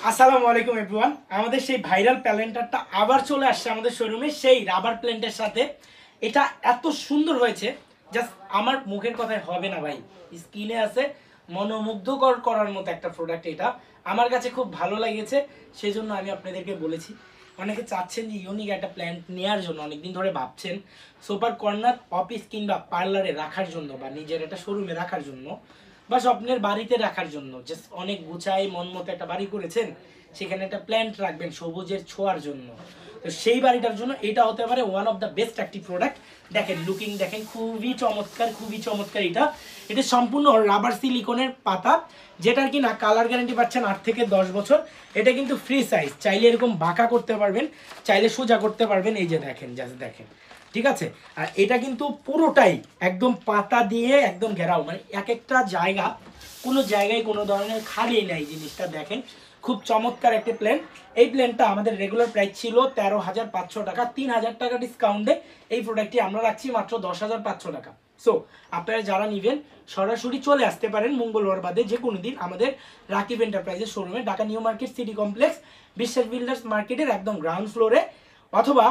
আসসালামু আলাইকুম এভরিওয়ান। আমাদের সেই ভাইরাল প্ল্যান্টারটা আবার চলে আসছে আমাদের শোরুমে সেই রাবার প্ল্যান্টের সাথে। এটা এত সুন্দর হয়েছে, জাস্ট আমার মুখের কথায় হবে না ভাই, স্কিনে আছে, মনোমুগ্ধকর করার মতো একটা প্রোডাক্ট। এটা আমার কাছে খুব ভালো লেগেছে, সেই জন্য আমি আপনাদেরকে বলেছি। অনেকে চাচ্ছেন যে ইউনিক একটা প্ল্যান্ট নেওয়ার জন্য, অনেকদিন ধরে ভাবছেন সোফার কর্নার, অফিস কিংবা পার্লারে রাখার জন্য, বা নিজের একটা শোরুমে রাখার জন্য, বা স্বপ্নের বাড়িতে রাখার জন্য। জাস্ট অনেক গুছাই মন মতো একটা বাড়ি করেছেন, সেখানে একটা প্ল্যান্ট রাখবেন সবুজের ছোঁয়ার জন্য। তো সেই বাড়িটার জন্য এটা হতে পারে ওয়ান অফ দ্য বেস্ট একটি প্রোডাক্ট। দেখেন লুকিং দেখেন, খুবই চমৎকার, খুবই চমৎকার। এটা সম্পূর্ণ রাবার সিলিকনের পাতা, যেটার কি না কালার গ্যারান্টি পাচ্ছেন 8 থেকে 10 বছর। এটা কিন্তু ফ্রি সাইজ, চাইলে এরকম বাঁকা করতে পারবেন, চাইলে সোজা করতে পারবেন। এই যে দেখেন, জাস্ট দেখেন, ঠিক আছে। আর এটা কিন্তু পুরোটাই একদম পাতা দিয়ে একদম ঘেরাও, মানে এক একটা জায়গা, কোনো জায়গায় কোনো ধরনের খালি নাই। জিনিসটা দেখেন, খুব চমৎকার একটা প্ল্যান। এই প্ল্যানটা আমাদের রেগুলার প্রাইস ছিল 13,500 টাকা। 3,000 টাকা ডিসকাউন্টে এই প্রোডাক্টটি আমরা রাখছি মাত্র 10,500 টাকা। সো আপনারা যারা নেবেন সরাসরি চলে আসতে পারেন মঙ্গলবার বাদে যে কোনো দিন আমাদের রাকিব এন্টারপ্রাইজের শোরুমে, Dhaka new market city complex, বিশ্বাস বিল্ডার্স মার্কেটের একদম গ্রাউন্ড ফ্লোরে। অথবা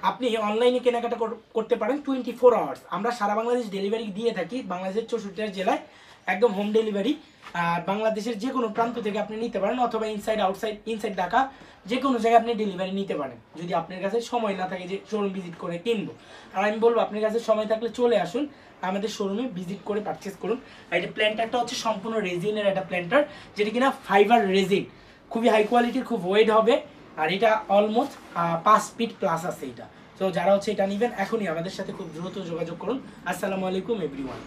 আপনি অনলাইনে কেনাকাটা করতে পারেন 24 আওয়ার্স। আমরা সারা বাংলাদেশ ডেলিভারি দিয়ে থাকি, বাংলাদেশের 64 জেলায় একদম হোম ডেলিভারি। আর বাংলাদেশের যে কোনো প্রান্ত থেকে আপনি নিতে পারেন, অথবা ইনসাইড আউটসাইড, ইনসাইড ঢাকা যে কোনো জায়গায় আপনি ডেলিভারি নিতে পারেন, যদি আপনার কাছে সময় না থাকে যে শোরুম ভিজিট করে কিনবো। আর আমি বলবো আপনার কাছে সময় থাকলে চলে আসুন আমাদের শোরুমে, ভিজিট করে পারচেস করুন। আর এটা প্ল্যান্টারটা হচ্ছে সম্পূর্ণ রেজিনের একটা প্ল্যান্টার, যেটা কিনা ফাইবার রেজিন, খুবই হাই কোয়ালিটির, খুব ওয়েট হবে। আর এটা অলমোস্ট 5 ফিট প্লাস আছে এটা। তো যারা হচ্ছে এটা নেবেন এখনই আমাদের সাথে খুব দ্রুত যোগাযোগ করুন। আসসালামু আলাইকুম এভরিওয়ান।